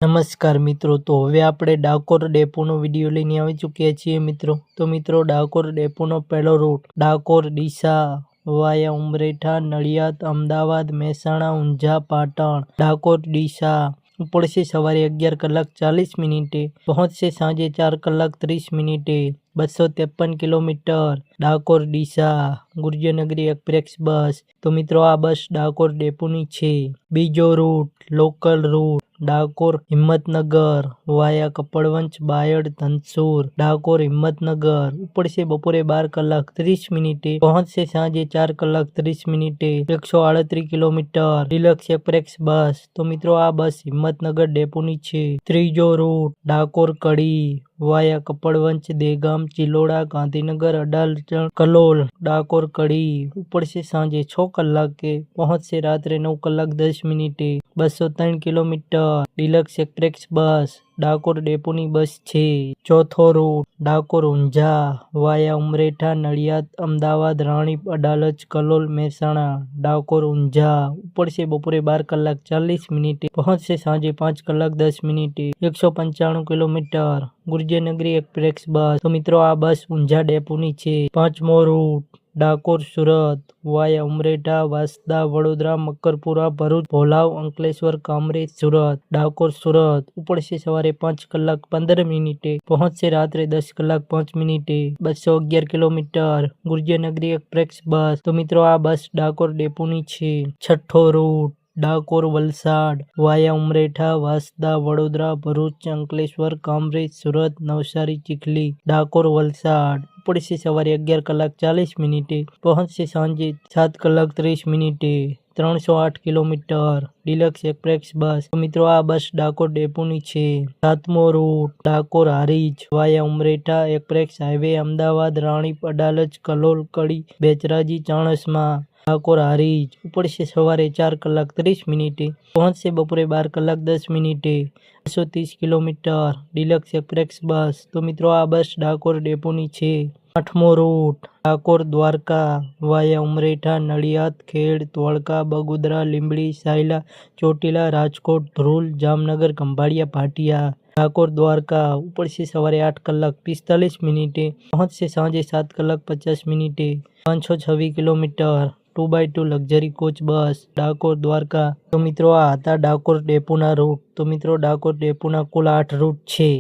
નમસ્કાર મિત્રો, તો હવે આપણે ડાકોર ડેપોનો વિડીયો લઈને આવી ચૂક્યા છીએ મિત્રો. તો મિત્રો, ડાકોર ડેપોનો પહેલો રૂટ ડાકોર ડીસા વાયા ઉમરેઠા નડિયાદ અમદાવાદ મહેસાણા ઊંઝા પાટણ. ડાકોર ડીસા ઉપડશે સવારે 11:40 પહોંચશે સાંજે 4:30 253 kilometre. Dakor Deesa Gurjarnagari express bus. તો મિત્રો, આ બસ ડાકોર ડેપોની છે. બીજો route local route Dakor Himmatnagar via Kapadvanj Bayad Dhansura. Dakor Himmatnagar ઉપડશે બપોરે 12:30 પહોંચશે સાંજે 4:30 138 કિલોમીટર. Deluxe express bus. તો મિત્રો, આ બસ હિંમતનગર ડેપોની છે. ત્રીજો રૂટ ડાકોર કડી વાયા કપડવંજ દેગામ ચિલોડા ગાંધીનગર અડાલજ કલોલ. ડાકોર કડી ઉપડશે સાંજે 6 કલાકે પહોંચશે રાત્રે 9:10 203 kilometre. Deluxe express bus Dakor ડેપોની બસ છે. ચોથો રૂટ ડાકોર ઊંઝા વાયા ઉમરેઠા નડિયાદ અમદાવાદ રાણીપ અડાલજ કલોલ મહેસાણા. ડાકોર ઊંઝા ઉપડશે બપોરે 12:40 પહોંચશે સાંજે 5:10 195 કિલોમીટર. Gurjarnagari express bus. તો મિત્રો, આ બસ ઊંઝા ડેપોની છે. પાંચમો રૂટ ડાકોર સુરત વાયા ઉમરેઠા વાંસદા વડોદરા મકરપુરા ભરૂચ ભોલાવ અંકલેશ્વર કામરેજ સુરત. ડાકોર સુરત ઉપડશે સવારે 5:15 પહોંચશે રાત્રે 10:05 211 કિલોમીટર. Gurjarnagari express bus. તો મિત્રો, આ બસ ડાકોર ડેપોની છે. છઠ્ઠો રૂટ ડાકોર વલસાડ વાયા ઉમરેઠા વાંસદા વડોદરા ભરૂચ અંકલેશ્વર કામરેજ સુરત નવસારી ચીખલી. ડાકોર વલસાડ ઉપડશે સવારે 11:40 પહોંચશે સાંજે 7:30 308 કિલોમીટર. Deluxe express bus. તો મિત્રો, આ બસ ડાકોર ડેપોની છે. સાતમો રૂટ ડાકોર હારીજ વાયા ઉમરેઠા એક્સપ્રેસ હાઈવે અમદાવાદ રાણીપ અડાલજ કલોલ કડી બેચરાજી ચાણસ્મા. ડાકોર હારીજ ઉપડશે સવારે 4:30 પહોંચશે બપોરે 12:10 230 કિલોમીટર. Deluxe express bus. તો મિત્રો, આ બસ ડાકોર ડેપોની છે. આઠમો રૂટ ડાકોર દ્વારકા વાયા ઉમરેઠા નડિયાદ ખેડ ધોળકા બગોદરા લીંબડી સાયલા ચોટીલા રાજકોટ ધ્રુલ જામનગર ખંભાળિયા ભાટિયા. ડાકોર દ્વારકા ઉપડશે સવારે 8:45 પહોંચશે સાંજે 7:50 526 કિલોમીટર. 2x2 લક્ઝરી કોચ બસ ડાકોર દ્વારકા. તો મિત્રો, આ હતા ડાકોર ડેપોના રૂટ. તો મિત્રો, ડાકોર ડેપોના કુલ 8 રૂટ છે.